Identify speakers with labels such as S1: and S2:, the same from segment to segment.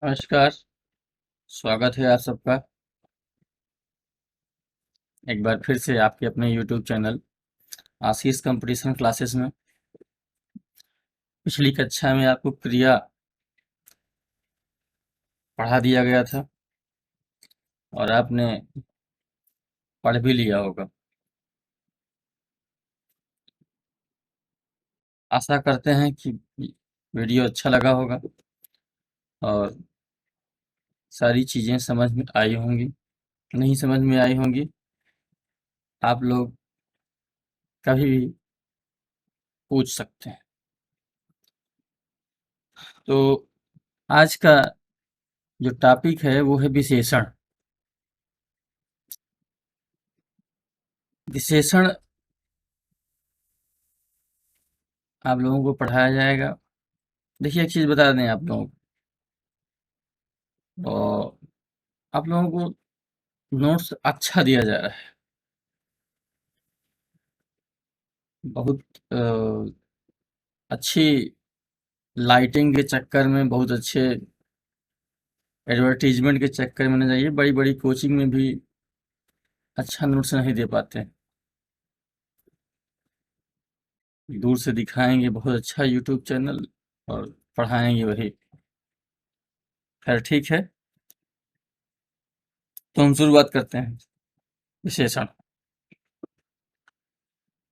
S1: नमस्कार। स्वागत है आप सबका एक बार फिर से आपके अपने YouTube चैनल आशीष कंपटीशन क्लासेस में। पिछली कक्षा में आपको क्रिया पढ़ा दिया गया था और आपने पढ़ भी लिया होगा। आशा करते हैं कि वीडियो अच्छा लगा होगा और सारी चीज़ें समझ में आई होंगी। नहीं समझ में आई होंगी, आप लोग कभी भी पूछ सकते हैं। तो आज का जो टॉपिक है वो है विशेषण। विशेषण आप लोगों को पढ़ाया जाएगा। देखिए, एक चीज़ बता दें आप लोगों को, आप लोगों को नोट्स अच्छा दिया जा रहा है। बहुत अच्छी लाइटिंग के चक्कर में, बहुत अच्छे एडवर्टीजमेंट के चक्कर में न जाइए। बड़ी बड़ी कोचिंग में भी अच्छा नोट्स नहीं दे पाते हैं। दूर से दिखाएंगे बहुत अच्छा यूट्यूब चैनल और पढ़ाएंगे वही। खैर, ठीक है, तो हम शुरुआत करते हैं। विशेषण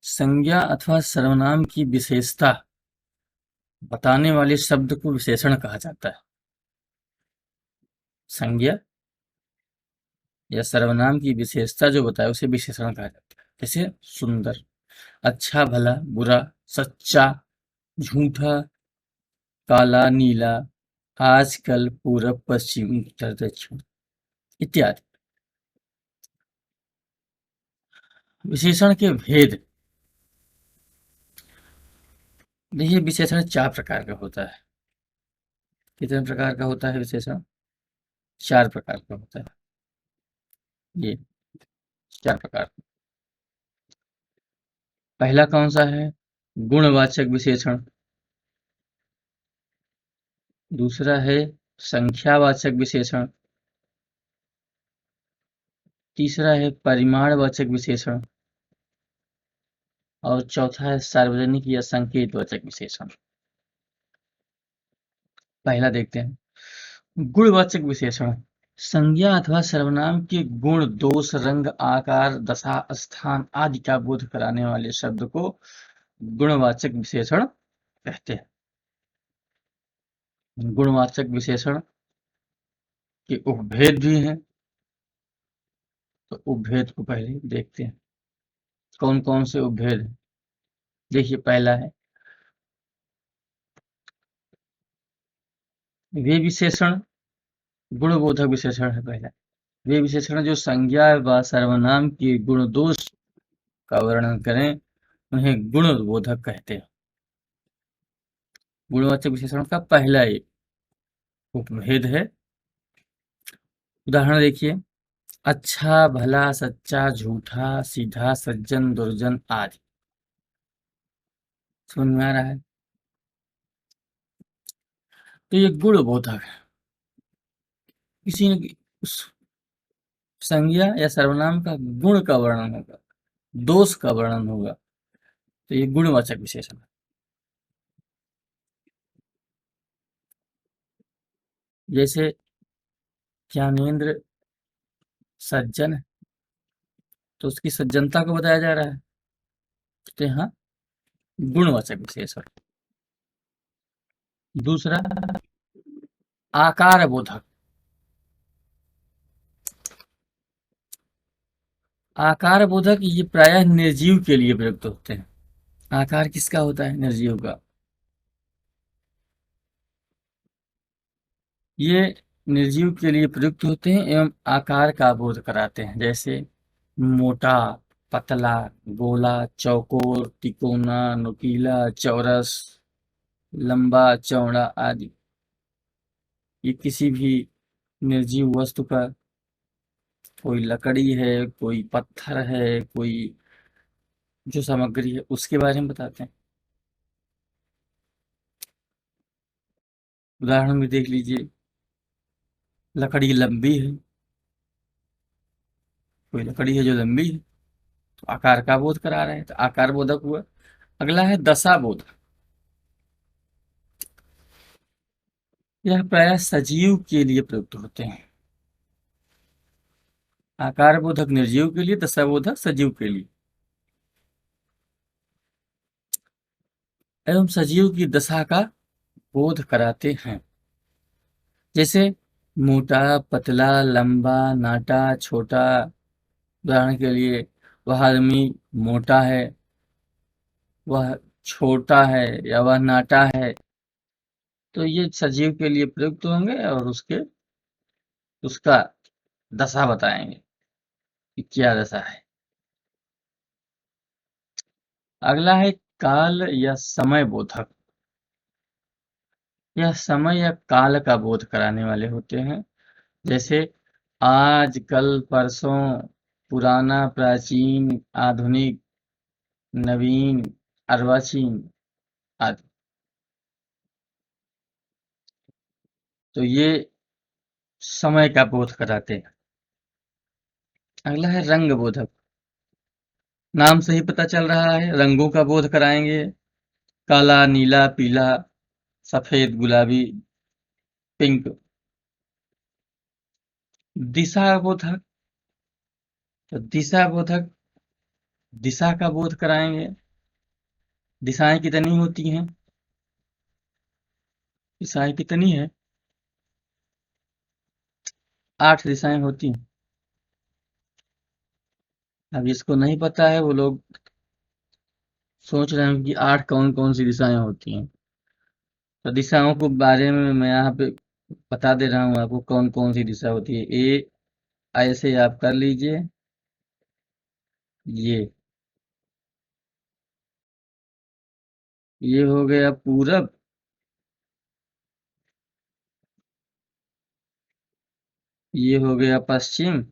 S1: संज्ञा अथवा सर्वनाम की विशेषता बताने वाले शब्द को विशेषण कहा जाता है। संज्ञा या सर्वनाम की विशेषता जो बताए उसे विशेषण कहा जाता है। जैसे सुंदर, अच्छा भला, बुरा, सच्चा, झूठा, काला नीला, आजकल, पूरब पश्चिम, उत्तर दक्षिण इत्यादि। विशेषण के भेद। देखिए, विशेषण चार प्रकार का होता है। कितने प्रकार का होता है विशेषण? चार प्रकार का होता है। ये चार प्रकार। पहला कौन सा है? गुणवाचक विशेषण। दूसरा है संख्यावाचक विशेषण। तीसरा है परिमाणवाचक विशेषण और चौथा है सार्वजनिक या संकेतवाचक विशेषण। पहला देखते हैं, गुणवाचक विशेषण। संज्ञा अथवा सर्वनाम के गुण, दोष, रंग, आकार, दशा, स्थान आदि का बोध कराने वाले शब्द को गुणवाचक विशेषण कहते हैं। गुणवाचक विशेषण के उपभेद भी हैं, तो उपभेद को पहले देखते हैं। कौन कौन से उपभेद हैं? देखिए, पहला है वे विशेषण। गुणबोधक विशेषण है पहला। वे विशेषण जो संज्ञा व सर्वनाम के गुण दोष का वर्णन करें उन्हें गुणबोधक कहते हैं। गुणवाचक विशेषण का पहला एक उपभेद है। उदाहरण देखिए, अच्छा भला, सच्चा झूठा, सीधा सज्जन दुर्जन आदि। समझ में आ रहा है? तो ये गुणबोधक है। किसी न उस संज्ञा या सर्वनाम का गुण का वर्णन होगा, दोष का वर्णन होगा, तो ये गुणवाचक विशेषण है। जैसे ज्ञानेंद्र सज्जन है, तो उसकी सज्जनता को बताया जा रहा है, तो यहाँ गुणवाचक विशेषण। दूसरा, आकार बोधक। आकार बोधक ये प्रायः निर्जीव के लिए प्रयुक्त होते हैं। आकार किसका होता है? निर्जीव का। ये निर्जीव के लिए प्रयुक्त होते हैं एवं आकार का बोध कराते हैं। जैसे मोटा, पतला, गोला, चौकोर, तिकोना, नुकीला, चौरस, लंबा, चौड़ा आदि। ये किसी भी निर्जीव वस्तु का, कोई लकड़ी है, कोई पत्थर है, कोई जो सामग्री है उसके बारे में बताते हैं। उदाहरण में देख लीजिए, लकड़ी लंबी है, कोई लकड़ी है जो लंबी है, तो आकार का बोध करा रहे हैं, तो आकार बोधक हुआ। अगला है दशा बोधक। यह प्रायः सजीव के लिए प्रयुक्त होते हैं। आकार बोधक निर्जीव के लिए, दशा बोधक सजीव के लिए। एवं सजीव की दशा का बोध कराते हैं। जैसे मोटा, पतला, लंबा, नाटा, छोटा। उदाहरण के लिए, वह आदमी मोटा है, वह छोटा है, या वह नाटा है। तो ये सजीव के लिए प्रयुक्त होंगे और उसका दशा बताएंगे कि क्या दशा है। अगला है काल या समय बोधक। यह समय या काल का बोध कराने वाले होते हैं। जैसे आज, कल, परसों, पुराना, प्राचीन, आधुनिक, नवीन, अर्वाचीन आदि। तो ये समय का बोध कराते हैं। अगला है रंग बोधक। नाम से ही पता चल रहा है, रंगों का बोध कराएंगे। काला, नीला, पीला, सफेद, गुलाबी, पिंक। दिशा बोधक। तो दिशा बोधक दिशा का बोध कराएंगे। दिशाएं कितनी होती हैं? दिशाएं कितनी है? 8 दिशाएं होती हैं। अब जिसको नहीं पता है वो लोग सोच रहे हैं कि 8 कौन कौन सी दिशाएं होती हैं। तो दिशाओं को बारे में मैं यहाँ पे बता दे रहा हूँ आपको, कौन कौन सी दिशा होती है। ऐसे आप कर लीजिए। ये ये हो गया पूरब। ये हो गया पश्चिम।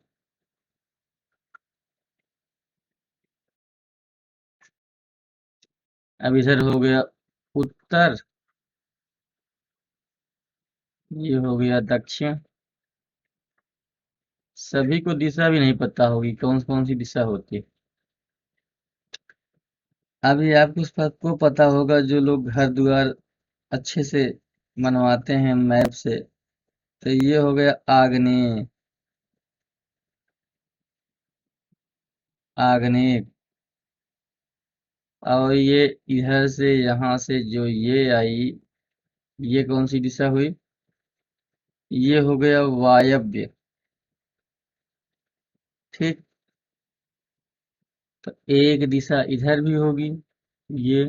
S1: अब इधर हो गया उत्तर। ये हो गया दक्षिण। सभी को दिशा भी नहीं पता होगी कौन कौन सी दिशा होती है। अभी आपको सबको पता होगा, जो लोग घर द्वार अच्छे से मनवाते हैं मैप से। तो ये हो गया आग्नेय। आग्नेय। और ये इधर से, यहाँ से जो ये आई, ये कौन सी दिशा हुई? ये हो गया वायव्य। ठीक। तो एक दिशा इधर भी होगी, ये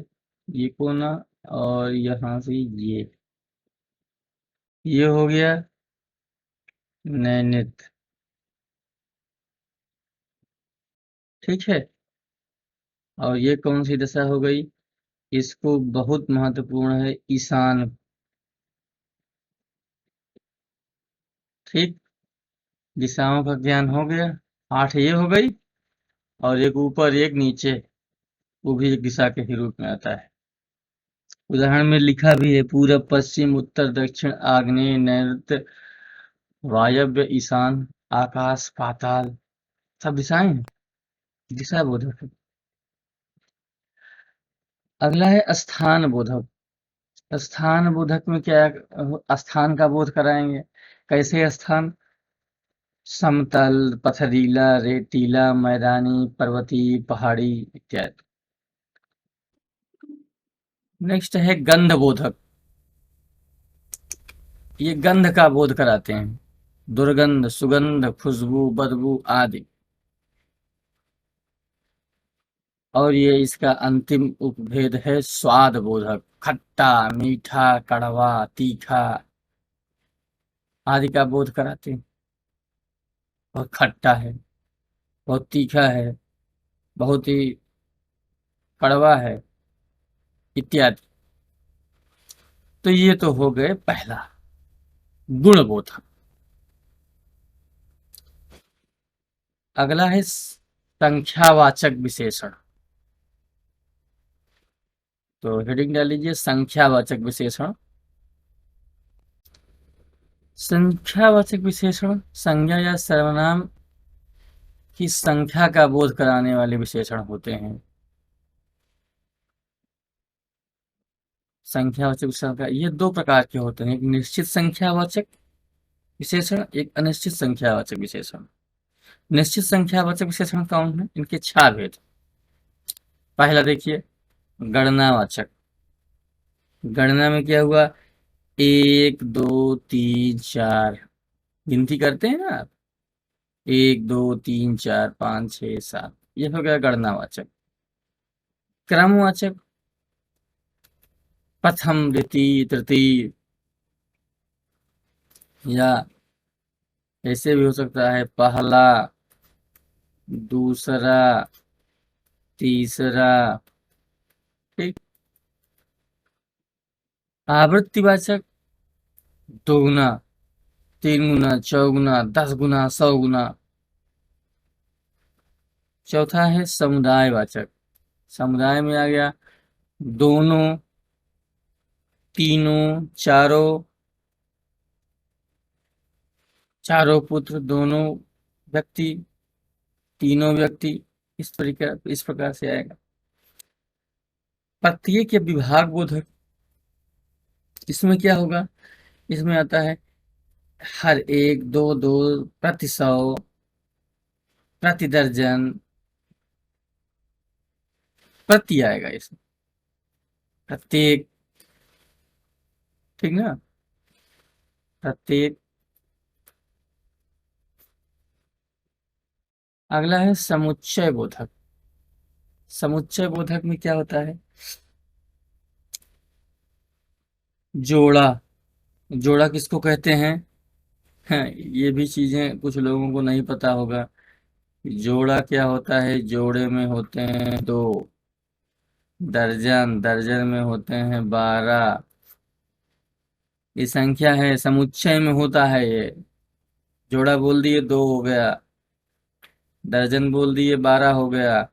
S1: ये कोना, और यहाँ से ये हो गया नैऋत्य। ठीक है। और ये कौन सी दशा हो गई? इसको बहुत महत्वपूर्ण है, ईशान। ठीक। दिशाओं का ज्ञान हो गया। 8 ये हो गई, और एक ऊपर एक नीचे, वो भी एक दिशा के ही रूप में आता है। उदाहरण में लिखा भी है, पूरब, पश्चिम, उत्तर, दक्षिण, आग्नेय, नैऋत्य, वायव्य, ईशान, आकाश, पाताल। सब दिशाएं हैं, दिशा बोधक है। अगला है स्थान बोधक। स्थान बोधक में क्या स्थान का बोध कराएंगे। कैसे स्थान? समतल, पथरीला, रेतीला, मैदानी, पर्वतीय, पहाड़ी इत्यादि। नेक्स्ट है गंध बोधक। ये गंध का बोध कराते हैं। दुर्गंध, सुगंध, खुशबू, बदबू आदि। और ये इसका अंतिम उपभेद है स्वाद बोधक। खट्टा, मीठा, कड़वा, तीखा आदि का बोध कराते हैं। बहुत खट्टा है, बहुत तीखा है, बहुत ही कड़वा है इत्यादि। तो ये तो हो गए पहला, गुण बोधक। अगला है संख्यावाचक विशेषण। तो हेडिंग डाल लीजिए, संख्यावाचक विशेषण। संख्यावाचक विशेषण संज्ञा या सर्वनाम की संख्या का बोध कराने वाले विशेषण होते हैं। संख्यावाचक विशेषण का ये दो प्रकार के होते हैं, एक निश्चित संख्यावाचक विशेषण, एक अनिश्चित संख्यावाचक विशेषण। निश्चित संख्यावाचक विशेषण कौन है? इनके 4 भेद। पहला देखिए, गणनावाचक। गणना में क्या हुआ? 1 2 3 4 गिनती करते हैं ना आप, 1 2 3 4 5 6 7, ये हो गया गणनावाचक। क्रमवाचक, प्रथम द्वितीय तृतीय, या ऐसे भी हो सकता है पहला दूसरा तीसरा। ठीक। आवृत्तिवाचक, दोगुना, 3 गुना, चौगुना, 10 गुना, 100 गुना। चौथा है समुदायवाचक। समुदाय में आ गया दोनों, तीनों, चारों, चारों पुत्र, दोनों व्यक्ति, तीनों व्यक्ति, इस प्रकार से आएगा। प्रत्येक या विभाग बोधक, इसमें क्या होगा? इसमें आता है हर एक, दो दो, प्रति 100, प्रति दर्जन, प्रति आएगा इसमें, प्रत्येक। ठीक ना? प्रत्येक। अगला है समुच्चय बोधक। समुच्चय बोधक में क्या होता है? जोड़ा। जोड़ा किसको कहते हैं? हाँ, ये भी चीजें कुछ लोगों को नहीं पता होगा। जोड़ा क्या होता है? जोड़े में होते हैं 2, दर्जन, दर्जन में होते हैं 12। ये संख्या है, समुच्चय में होता है ये। जोड़ा बोल दिए 2 हो गया, दर्जन बोल दिए 12 हो गया।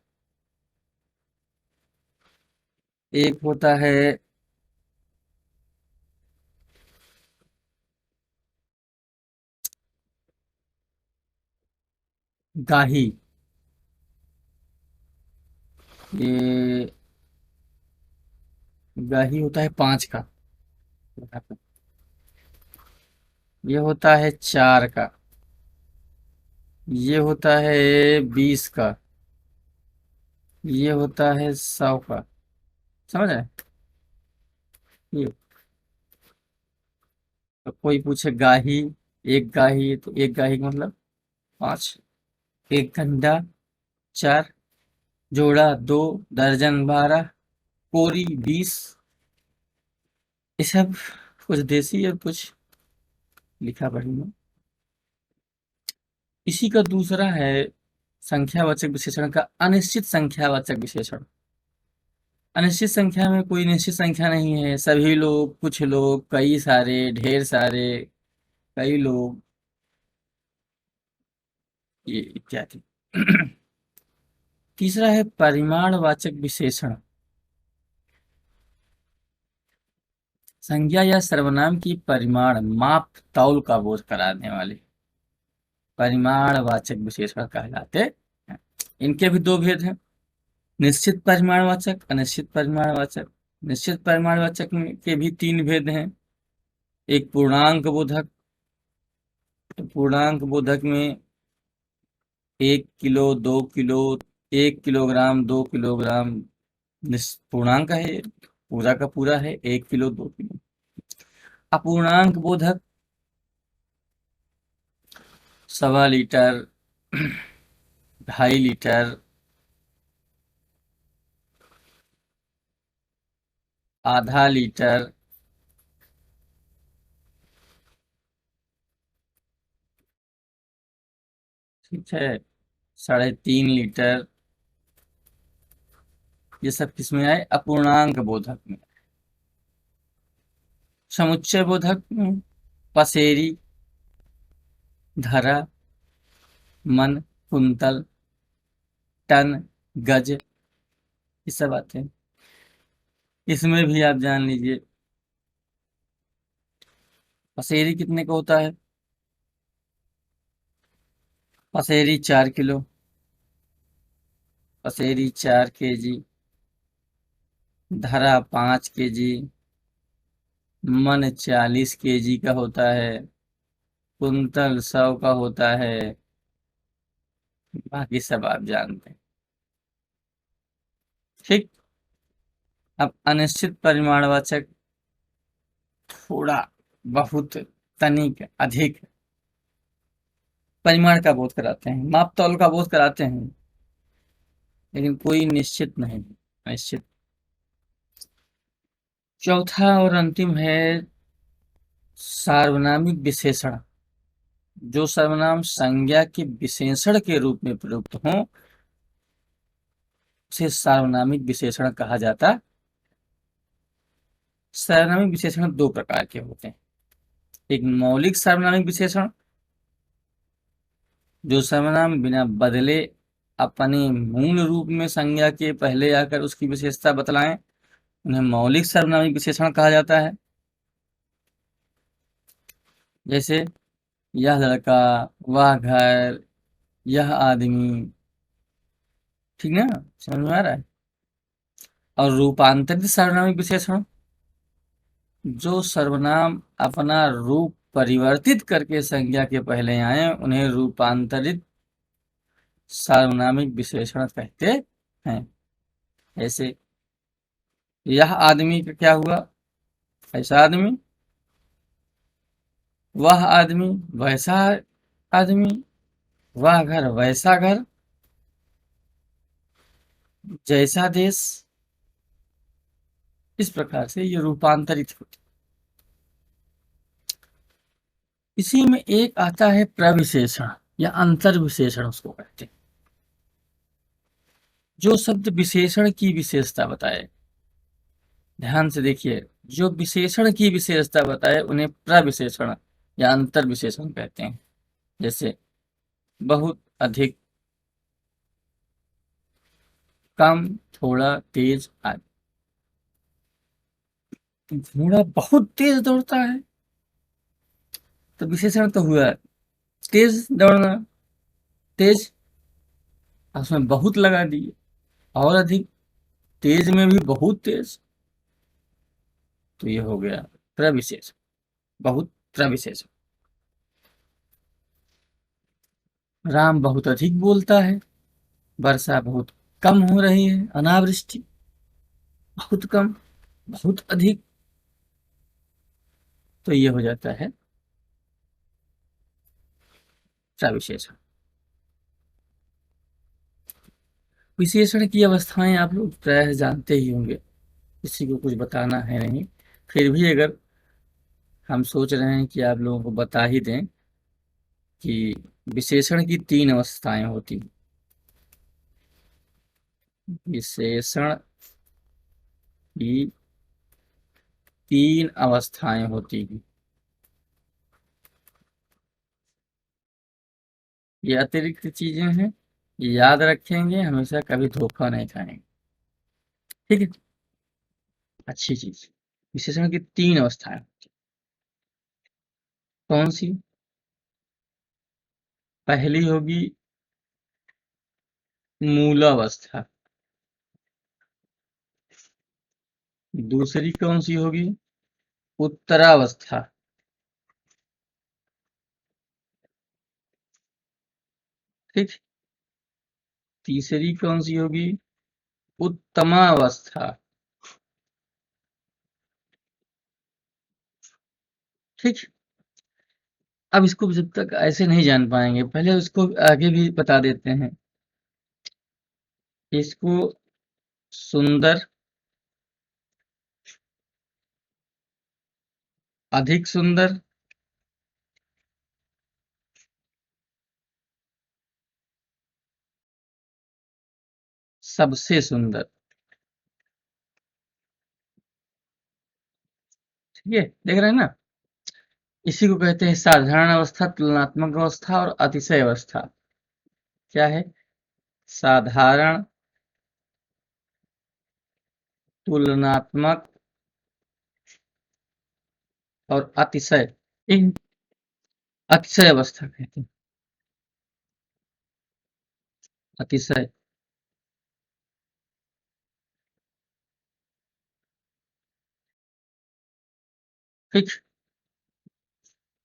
S1: एक होता है गाही। ये गाही होता है 5 का। ये होता है 4 का। ये होता है 20 का। ये होता है 100 का। समझ आए? ये तो कोई पूछे गाही, एक गाही, तो एक गाही का मतलब 5, एक गंडा 4, जोड़ा 2, दर्जन 12, कोरी 20। ये सब कुछ देसी और कुछ लिखा पढ़ी में। इसी का दूसरा है संख्यावाचक विशेषण का अनिश्चित संख्यावाचक विशेषण। अनिश्चित संख्या में कोई निश्चित संख्या नहीं है, सभी लोग, कुछ लोग, कई सारे, ढेर सारे, कई लोग, ये इत्यादि। तीसरा है परिमाणवाचक विशेषण। संज्ञा या सर्वनाम की परिमाण, माप, तौल का बोध कराने वाले परिमाणवाचक विशेषण कहलाते हैं। इनके भी 2 भेद हैं, निश्चित परिमाणवाचक, अनिश्चित परिमाणवाचक। निश्चित परिमाणवाचक के भी 3 भेद हैं। एक पूर्णांक बोधक। तो पूर्णांक बोधक में 1 किलो, 2 किलो, 1 किलोग्राम, 2 किलोग्राम पूर्णांक है ये, पूरा का पूरा है 1 किलो, 2 किलो। अपूर्णांक बोधक 1.25 लीटर, 2.5 लीटर, ½ लीटर, ठीक है, 3.5 लीटर। ये सब किसमें आए? अपूर्णांक बोधक में। समुच्चय बोधक में पसेरी, धरा, मन, कुंतल, टन, गज, ये सब आते हैं। इसमें भी आप जान लीजिए पसेरी कितने का होता है? पसेरी 4 किलो। पसेरी 4 kg। धरा 5 kg। मन 40 kg का होता है। कुंतल 100 का होता है। बाकी सब आप जानते हैं। ठीक। अब अनिश्चित परिमाणवाचक थोड़ा, बहुत, तनिक, अधिक परिमाण का बोध कराते हैं, माप तौल का बोध कराते हैं, लेकिन कोई निश्चित नहीं। निश्चित। चौथा और अंतिम है सार्वनामिक विशेषण। जो सर्वनाम संज्ञा के विशेषण के रूप में प्रयुक्त हो उसे सार्वनामिक विशेषण कहा जाता। सार्वनामिक विशेषण दो प्रकार के होते हैं। एक मौलिक सार्वनामिक विशेषण, जो सर्वनाम बिना बदले अपने मूल रूप में संज्ञा के पहले आकर उसकी विशेषता बतलाएं, उन्हें मौलिक सार्वनामिक विशेषण कहा जाता है। जैसे यह लड़का, वह घर, यह आदमी। ठीक ना? समझ में आ रहा है? और रूपांतरित सार्वनामिक विशेषण, जो सर्वनाम अपना रूप परिवर्तित करके संज्ञा के पहले आए उन्हें रूपांतरित सार्वनामिक विशेषण कहते हैं। जैसे यह आदमी का क्या हुआ? ऐसा आदमी। वह आदमी वैसा आदमी। वह घर वैसा घर। जैसा देश। इस प्रकार से ये रूपांतरित होते। इसी में एक आता है प्रविशेषण या अंतर विशेषण उसको कहते हैं। जो शब्द विशेषण की विशेषता बताए, ध्यान से देखिए, जो विशेषण की विशेषता बताए उन्हें प्रविशेषण या अंतर विशेषण कहते हैं। जैसे बहुत, अधिक, कम, थोड़ा, तेज आदि। घोड़ा बहुत तेज दौड़ता है, तो विशेषण तो हुआ तेज दौड़ना। तेज, उसमें बहुत लगा दिए। और अधिक, तेज में भी बहुत तेज, तो ये हो गया प्रविशेषण। बहुत प्रविशेषण। राम बहुत अधिक बोलता है। वर्षा बहुत कम हो रही है। अनावृष्टि बहुत कम, बहुत अधिक, तो ये हो जाता है प्रविशेषण। विशेषण की अवस्थाएं आप लोग प्रायः जानते ही होंगे, किसी को कुछ बताना है नहीं। फिर भी अगर हम सोच रहे हैं कि आप लोगों को बता ही दें कि विशेषण की 3 अवस्थाएं होती हैं। विशेषण की 3 अवस्थाएं होती हैं। ये अतिरिक्त चीजें हैं, ये याद रखेंगे, हमेशा कभी धोखा नहीं खाएंगे। ठीक है? अच्छी चीज। विशेषण की 3 अवस्थाएं। कौन सी? पहली होगी मूलावस्था। दूसरी कौन सी होगी? उत्तरावस्था। ठीक। तीसरी कौन सी होगी? उत्तमावस्था। ठीक। अब इसको जब तक ऐसे नहीं जान पाएंगे, पहले उसको आगे भी बता देते हैं। इसको सुंदर, अधिक सुंदर, सबसे सुंदर। ठीक है, देख रहे हैं ना? इसी को कहते हैं साधारण अवस्था, तुलनात्मक अवस्था और अतिशय अवस्था। क्या है? साधारण, तुलनात्मक और अतिशय। इन अतिशय अवस्था कहते हैं। अतिशय। ठीक।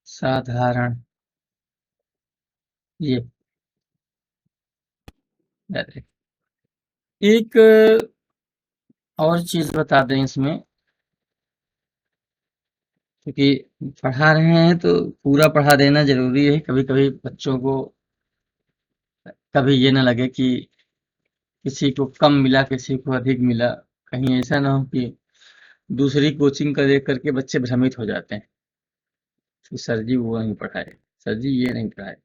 S1: साधारण। ये अरे, एक और चीज बता दें इसमें, क्योंकि पढ़ा रहे हैं तो पूरा पढ़ा देना जरूरी है। कभी कभी बच्चों को कभी ये ना लगे कि किसी को कम मिला, किसी को अधिक मिला। कहीं ऐसा ना हो कि दूसरी कोचिंग का देख करके बच्चे भ्रमित हो जाते हैं कि सर जी वो नहीं पढ़ाए, सर जी ये नहीं पढ़ाए।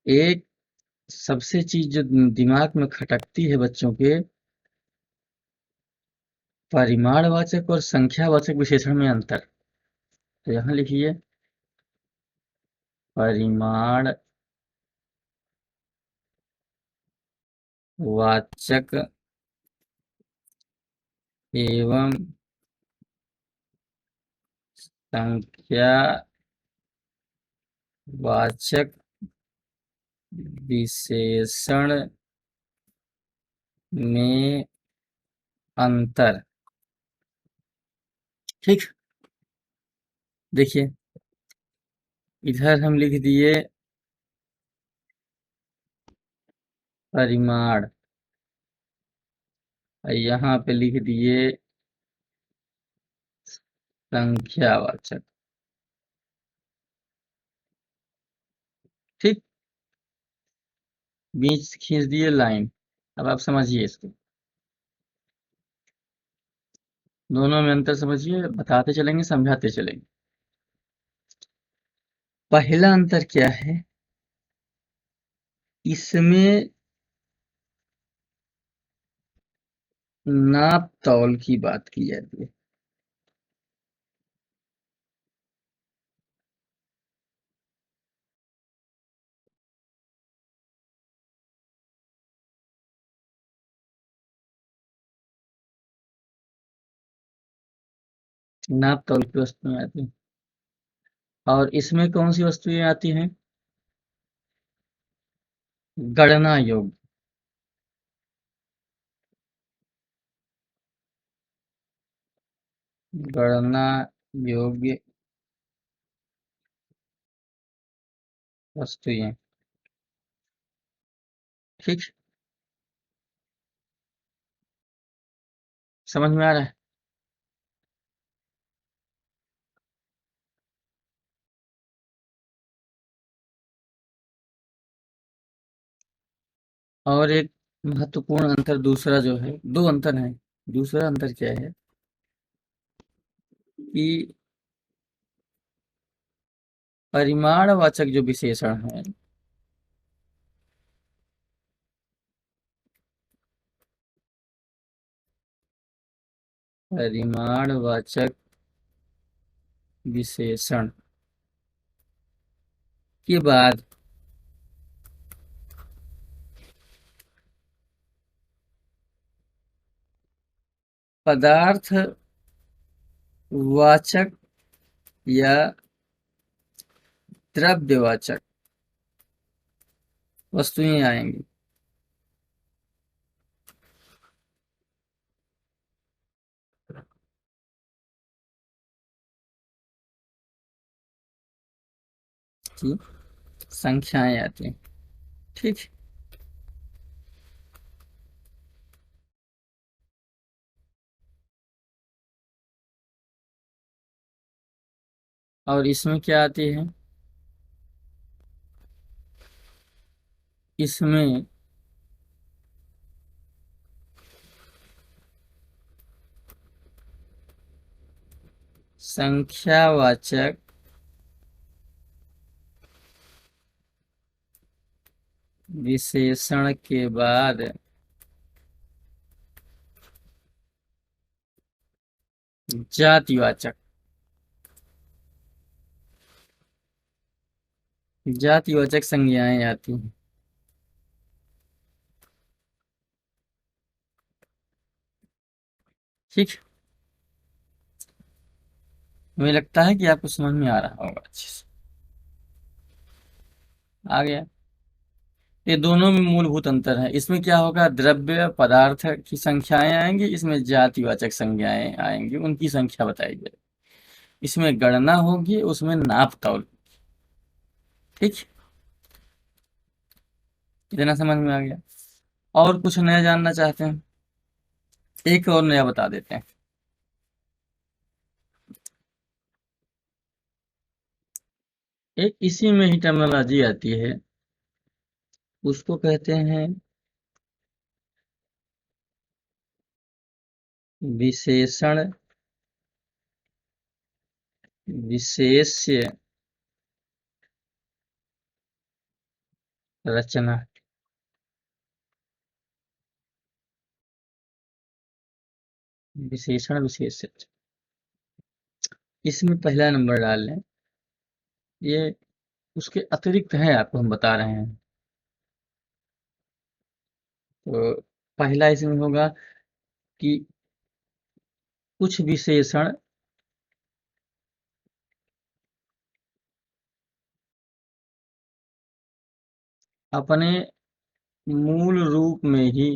S1: एक सबसे चीज जो दिमाग में खटकती है बच्चों के, परिमाणवाचक और संख्यावाचक विशेषण में अंतर। तो यहाँ लिखिए, परिमाणवाचक एवं संख्यावाचक विशेषण में अंतर। ठीक। देखिए, इधर हम लिख दिए परिमाण, और यहाँ पे लिख दिए संख्यावाचक। ठीक। बीच खींच दिए लाइन। अब आप समझिए इसको, दोनों में अंतर समझिए, बताते चलेंगे, समझाते चलेंगे। पहला अंतर क्या है, इसमें नाप तौल की बात की जाती है। नाप तौल की वस्तुएं आती हैं, और इसमें कौन सी वस्तुएं आती हैं, गणना योग्य। गणना योग्य वस्तुएं। ठीक। समझ में आ रहा है। और एक महत्वपूर्ण अंतर दूसरा जो है, दो अंतर हैं। दूसरा अंतर क्या है कि परिमाणवाचक जो विशेषण है, परिमाणवाचक विशेषण के बाद पदार्थवाचक या द्रव्यवाचक वस्तुएं आएंगी। की संख्याएं आती हैं। ठीक। और इसमें क्या आती है, इसमें संख्यावाचक विशेषण के बाद जातिवाचक, जातिवाचक संज्ञाएं आती हैं। ठीक। मुझे लगता है कि आपको समझ में आ रहा होगा अच्छे से। आ गया। ये दोनों में मूलभूत अंतर है। इसमें क्या होगा, द्रव्य पदार्थ की संख्याएं आएंगी, इसमें जातिवाचक संज्ञाएं आएंगी, उनकी संख्या बताई जाएगी। इसमें गणना होगी, उसमें नाप तौल। ठीक, इतना समझ में आ गया। और कुछ नया जानना चाहते हैं? एक और नया बता देते हैं। एक इसी में ही टर्मिनोलॉजी आती है, उसको कहते हैं विशेषण विशेष्य रचना। विशेषण विशेष्य, इसमें पहला नंबर डाल लें। ये उसके अतिरिक्त है, आपको हम बता रहे हैं। तो पहला इसमें होगा कि कुछ विशेषण अपने मूल रूप में ही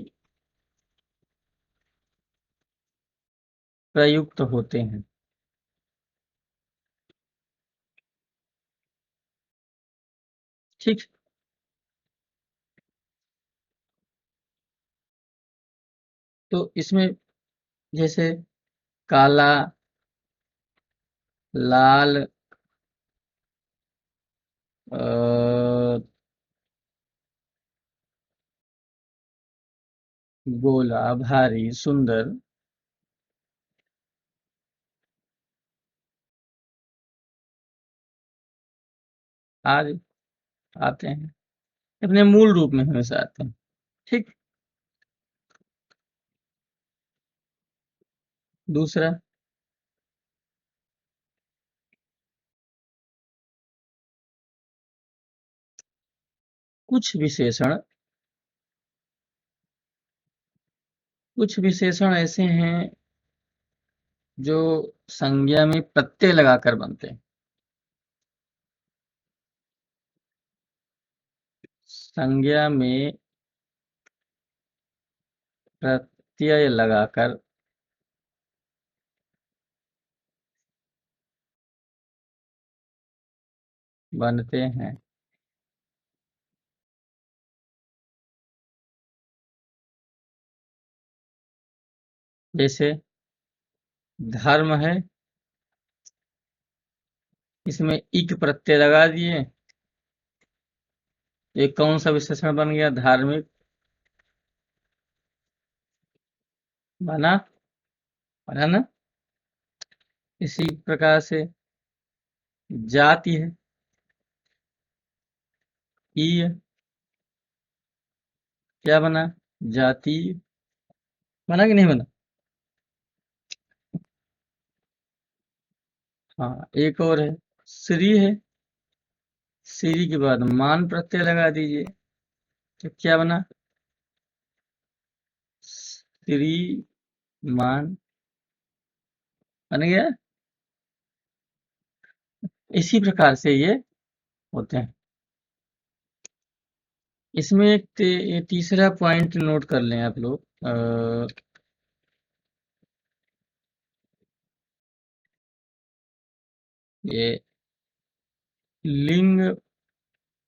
S1: प्रयुक्त होते हैं। ठीक, तो इसमें जैसे काला, लाल, गोला, भारी, सुंदर आदि आते हैं। अपने मूल रूप में हमेशा आते हैं। ठीक, दूसरा, कुछ विशेषण कुछ विशेषण ऐसे हैं जो संज्ञा में प्रत्यय लगाकर बनते हैं। संज्ञा में प्रत्यय लगाकर बनते हैं। जैसे धर्म है, इसमें इक प्रत्यय लगा दिए, ये कौन सा विशेषण बन गया, धार्मिक बना। बना ना। इसी प्रकार से जाति है, ई क्या बना, जाति बना कि नहीं बना। हाँ, एक और है, श्री है, श्री के बाद मान प्रत्यय लगा दीजिए, तो क्या बना, श्रीमान बन गया। इसी प्रकार से ये होते हैं। इसमें एक ये तीसरा पॉइंट नोट कर लें आप लोग। ये लिंग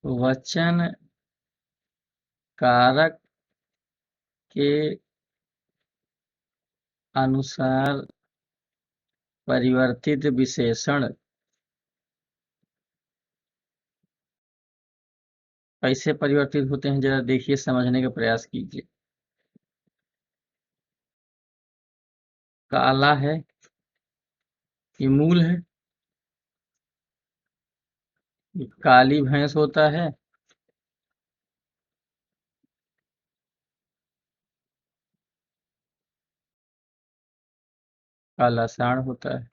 S1: वचन कारक के अनुसार परिवर्तित विशेषण कैसे परिवर्तित होते हैं, जरा देखिए, समझने का प्रयास कीजिए। काला है, ये मूल है, ये काली भैंस होता है, काला सांड होता है।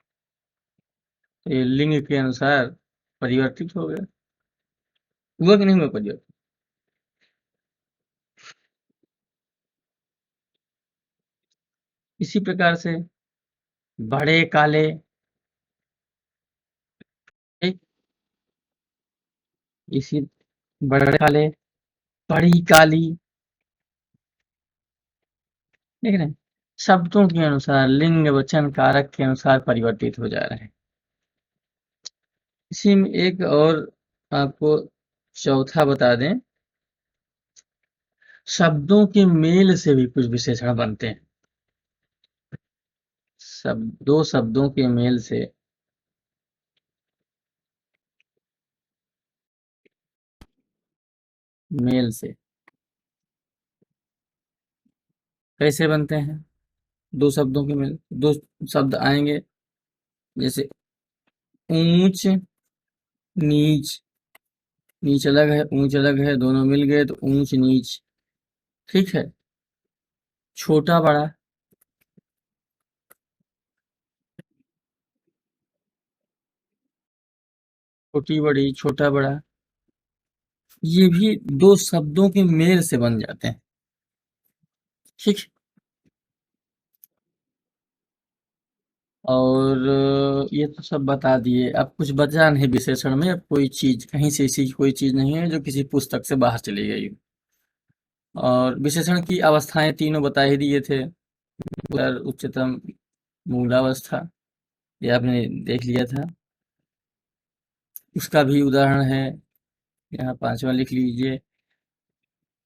S1: तो ये लिंग के अनुसार परिवर्तित हो गया, हुआ कि नहीं हुआ परिवर्तित। इसी प्रकार से बड़े काले, इसी बड़े काले, बड़ी काली, देख रहे हैं? शब्दों के अनुसार लिंग, वचन, कारक के अनुसार परिवर्तित हो जा रहे हैं। इसी में एक और आपको चौथा बता दें, शब्दों के मेल से भी कुछ विशेषण बनते हैं। दो शब्दों के मेल से कैसे बनते हैं? दो शब्दों के मेल, दो शब्द आएंगे, जैसे ऊंच नीच, नीच अलग है, ऊंच अलग है, दोनों मिल गए तो ऊंच नीच। ठीक है। छोटा बड़ा, छोटी बड़ी, छोटा बड़ा, ये भी दो शब्दों के मेल से बन जाते हैं। ठीक है? और ये तो सब बता दिए। अब कुछ बचा नहीं विशेषण में, अब कोई चीज कहीं से ऐसी कोई चीज नहीं है जो किसी पुस्तक से बाहर चली गई हो। और विशेषण की अवस्थाएं तीनों बता ही दिए थे। उच्चतम, मूलावस्था, ये आपने देख लिया था। उसका भी उदाहरण है, यहाँ पांचवा लिख लीजिए।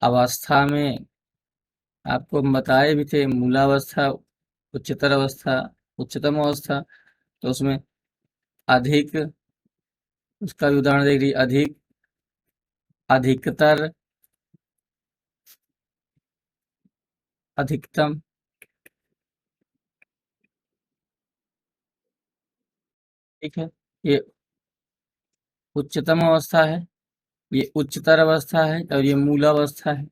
S1: अवस्था में आपको हम बताए भी थे, मूलावस्था, उच्चतर अवस्था, उच्चतम अवस्था। तो उसमें अधिक, उसका भी उदाहरण देख लीजिए। अधिक, अधिकतर, अधिकतम। ठीक है। ये उच्चतम अवस्था है, ये उच्चतर अवस्था है, और ये मूलावस्था है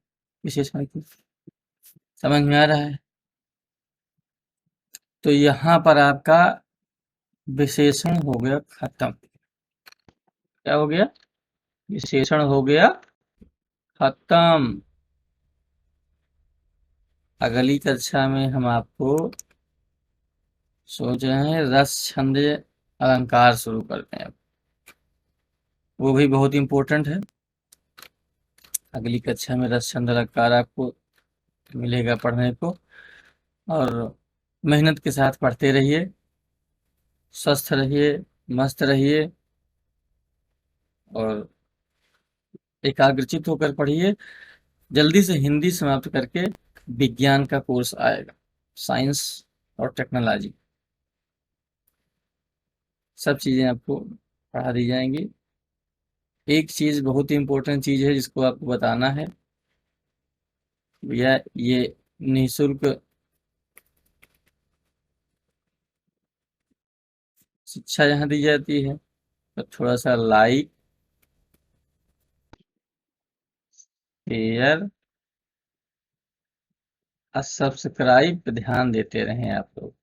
S1: विशेषण की। समझ में आ रहा है? तो यहाँ पर आपका विशेषण हो गया खत्म। क्या हो गया? विशेषण हो गया खत्म। अगली कक्षा में हम आपको सोच रहे हैं रस, छंद, अलंकार शुरू करते हैं। वो भी बहुत इंपॉर्टेंट है। अगली कक्षा में रस, छंद, अलंकार आपको मिलेगा पढ़ने को। और मेहनत के साथ पढ़ते रहिए, स्वस्थ रहिए, मस्त रहिए, और एकाग्रचित होकर पढ़िए। जल्दी से हिंदी समाप्त करके विज्ञान का कोर्स आएगा, साइंस और टेक्नोलॉजी, सब चीज़ें आपको पढ़ा दी जाएंगी। एक चीज़ बहुत ही इम्पोर्टेंट चीज़ है जिसको आपको बताना है, भैया ये निःशुल्क शिक्षा यहाँ दी जाती है। तो थोड़ा सा लाइक, शेयर और सब्सक्राइब पे ध्यान देते रहें आप लोग।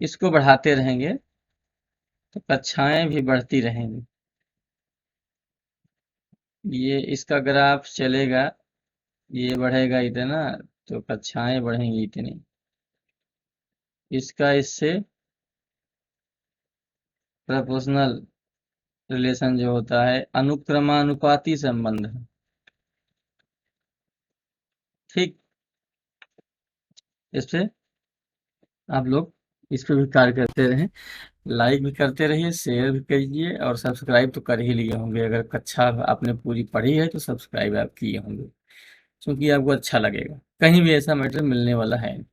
S1: इसको बढ़ाते रहेंगे तो कक्षाएं भी बढ़ती रहेंगी। ये इसका ग्राफ चलेगा, ये बढ़ेगा इतना तो कक्षाएं बढ़ेंगी इतनी। इसका इससे प्रोपोर्शनल रिलेशन जो होता है, अनुक्रमानुपाती संबंध है। ठीक। इस पे आप लोग इस पे भी कार्य करते रहें, लाइक भी करते रहिए, शेयर भी कीजिए, और सब्सक्राइब तो कर ही लिए होंगे। अगर कक्षा आपने पूरी पढ़ी है तो सब्सक्राइब आप किए होंगे, क्योंकि आपको अच्छा लगेगा। कहीं भी ऐसा मैटर मिलने वाला है नहीं।